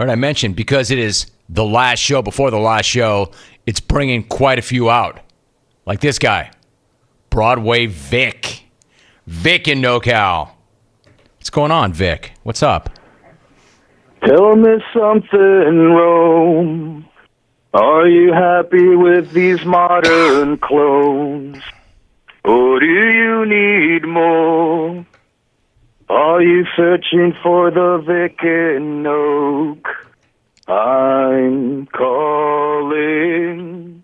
Heard I mentioned, because it is the last show before the last show, it's bringing quite a few out. Like this guy, Broadway Vic. Vic in Nocal. What's going on, Vic? What's up? Tell me something, Rome. Are you happy with these modern clothes? Or do you need more? Are you searching for the Vic in Oak? I'm calling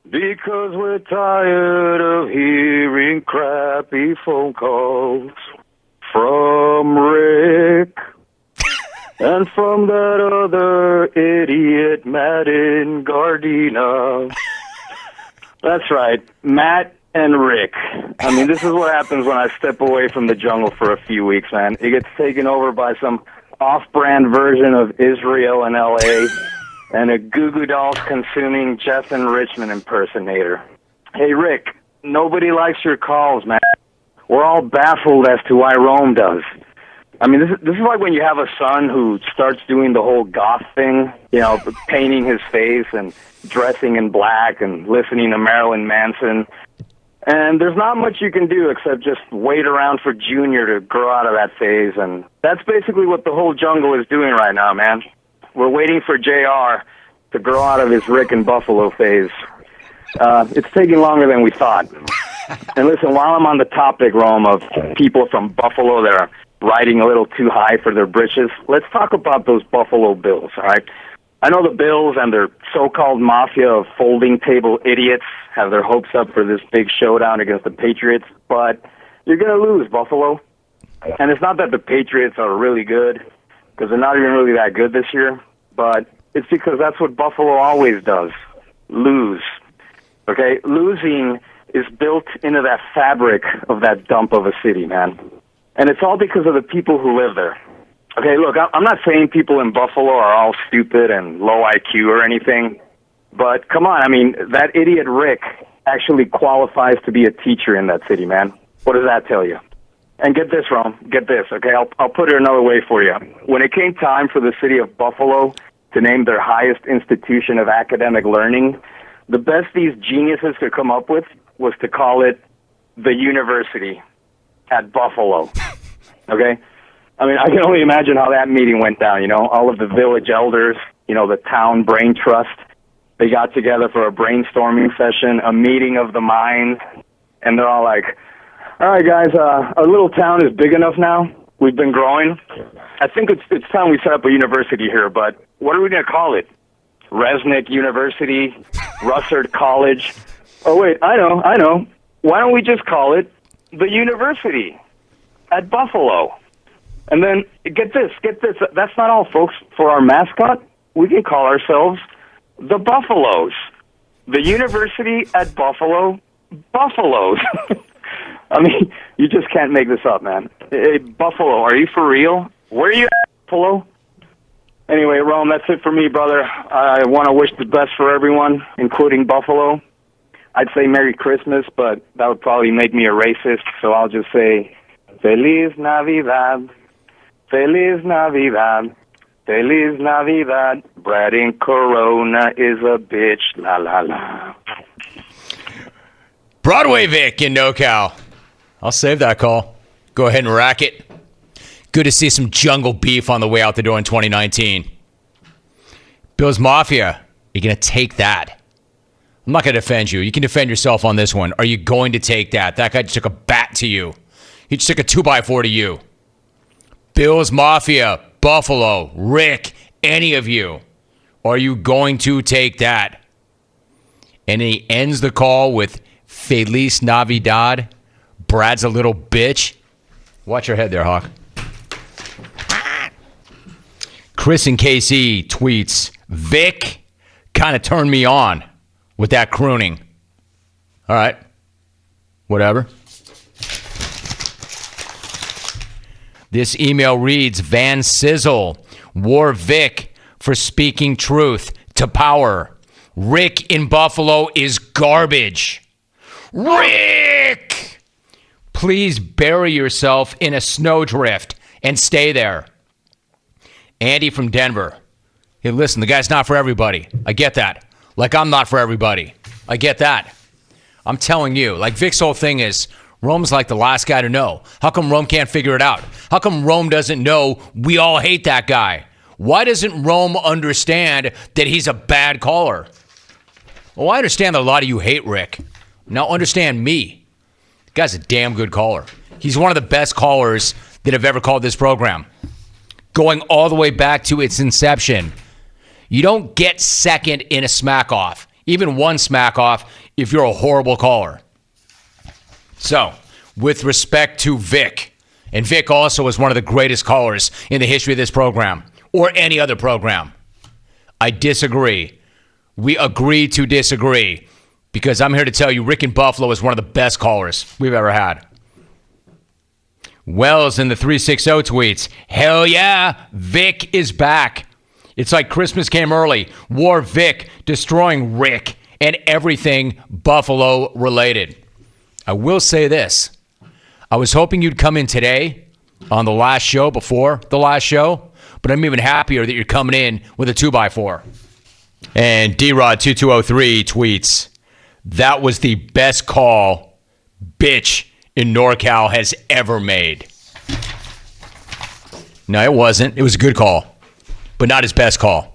because we're tired of hearing crappy phone calls from Rick. And from that other idiot, Matt in Gardena. That's right, Matt and Rick. I mean, this is what happens when I step away from the jungle for a few weeks, man. It gets taken over by some off-brand version of Israel in L.A. and a Goo Goo Dolls consuming Jeff and Richmond impersonator. Hey, Rick, nobody likes your calls, man. We're all baffled as to why Rome does. I mean, this is like when you have a son who starts doing the whole goth thing, you know, painting his face and dressing in black and listening to Marilyn Manson. And there's not much you can do except just wait around for Junior to grow out of that phase. And that's basically what the whole jungle is doing right now, man. We're waiting for JR to grow out of his Rick and Buffalo phase. It's taking longer than we thought. And listen, while I'm on the topic, Rome, of people from Buffalo that are riding a little too high for their britches, let's talk about those Buffalo Bills, all right? I know the Bills and their so-called mafia of folding table idiots have their hopes up for this big showdown against the Patriots, but you're going to lose, Buffalo. And it's not that the Patriots are really good, because they're not even really that good this year, but it's because that's what Buffalo always does, lose. Okay? Losing is built into that fabric of that dump of a city, man. And it's all because of the people who live there. Okay, look, I'm not saying people in Buffalo are all stupid and low IQ or anything, but come on, I mean, that idiot Rick actually qualifies to be a teacher in that city, man. What does that tell you? And get this, Ron, get this, okay? I'll put it another way for you. When it came time for the city of Buffalo to name their highest institution of academic learning, the best these geniuses could come up with was to call it the University at Buffalo, okay? I mean, I can only imagine how that meeting went down, you know, all of the village elders, you know, the town brain trust. They got together for a brainstorming session, a meeting of the minds, and they're all like, all right, guys, our little town is big enough now. We've been growing. I think it's time we set up a university here, but what are we going to call it? Resnick University? Russert College? Oh, wait, I know. Why don't we just call it the University at Buffalo? And then, get this, that's not all, folks. For our mascot, we can call ourselves the Buffaloes. The University at Buffalo, Buffaloes. I mean, you just can't make this up, man. Hey, Buffalo, are you for real? Where are you at, Buffalo? Anyway, Rome, that's it for me, brother. I want to wish the best for everyone, including Buffalo. I'd say Merry Christmas, but that would probably make me a racist, so I'll just say, Feliz Navidad. Feliz Navidad, Feliz Navidad, Brad in Corona is a bitch, la la la. Broadway Vic in NoCal. I'll save that call. Go ahead and rack it. Good to see some jungle beef on the way out the door in 2019. Bills Mafia, you're going to take that. I'm not going to defend you. You can defend yourself on this one. Are you going to take that? That guy just took a bat to you. He just took a 2x4 to you. Bills Mafia, Buffalo, Rick, any of you, are you going to take that? And he ends the call with Feliz Navidad. Brad's a little bitch. Watch your head there, Hawk. Chris in KC tweets, Vic kind of turned me on with that crooning. All right. Whatever. This email reads, Van Sizzle, War Vic for speaking truth to power. Rick in Buffalo is garbage. Rick! Please bury yourself in a snowdrift and stay there. Andy from Denver, Hey, listen, the guy's not for everybody. I get that. Like I'm not for everybody. I get that. I'm telling you, like Vic's whole thing is, Rome's like the last guy to know. How come Rome can't figure it out? How come Rome doesn't know we all hate that guy? Why doesn't Rome understand that he's a bad caller? Well, I understand that a lot of you hate Rick. Now understand me. The guy's a damn good caller. He's one of the best callers that have ever called this program. Going all the way back to its inception. You don't get second in a smack off, even one smack off, if you're a horrible caller. So, with respect to Vic, and Vic also is one of the greatest callers in the history of this program, or any other program, I disagree. We agree to disagree, because I'm here to tell you Rick in Buffalo is one of the best callers we've ever had. Wells in the 360 tweets, hell yeah, Vic is back. It's like Christmas came early. War Vic destroying Rick and everything Buffalo related. I will say this. I was hoping you'd come in today on the last show, before the last show, but I'm even happier that you're coming in with a 2x4. And D-Rod2203 tweets, that was the best call bitch in Norcal has ever made. No, it wasn't. It was a good call, but not his best call.